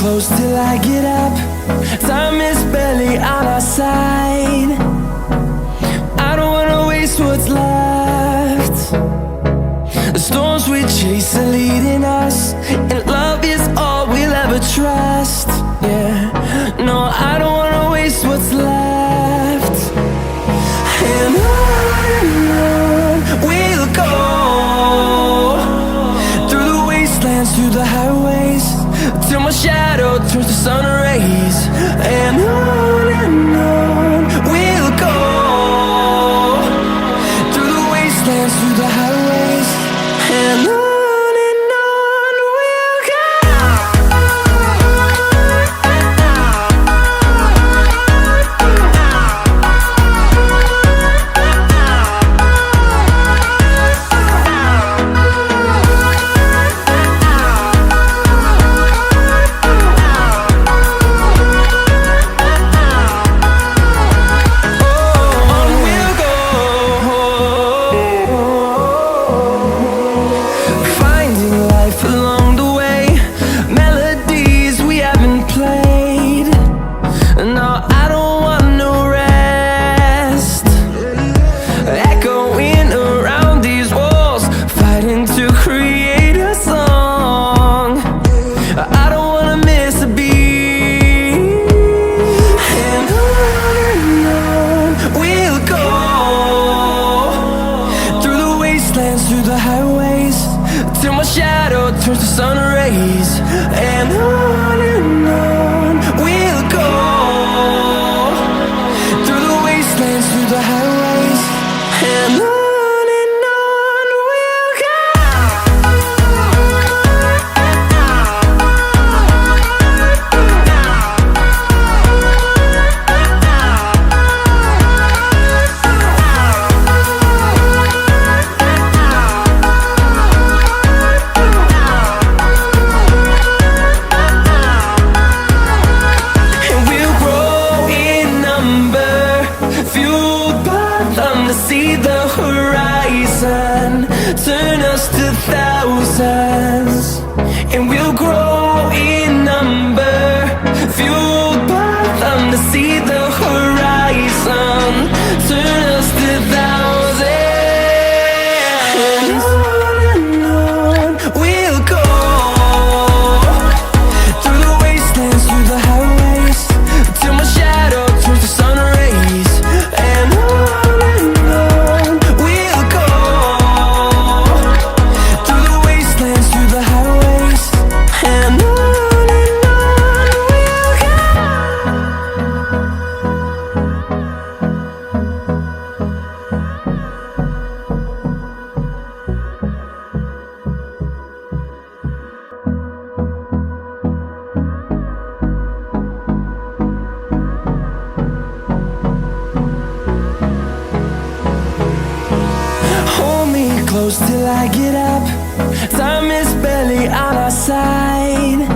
close till I get up. Time is barely on our side. I don't wanna waste what's left. The storms we chase are leading us, and love is all we'll ever trust. Yeah, no, I don't wanna waste what's left. And on we'll go, through the wastelands, through the highways, till my shadow turns to sun rays. And on we'll go, through the wastelands, through the highways, and on we'll go. Along the way, melodies we haven't played. No, I don't want no rest. Echoing around these walls, fighting to create a song. I don't wanna miss a beat. And on we'll go, through the wastelands, through the highways, till my shadow turns to sun rays. And on we'll go, through the wastelands, through the highways, and on we'll go. See the horizon turn us to thousands, and we'll grow in number, fueled by them to see the horizon turn us to thousands. And on we'll go, through the wastelands, through the highways, till my shadow turns to sun rays. And close till I get up. Time is barely on our side.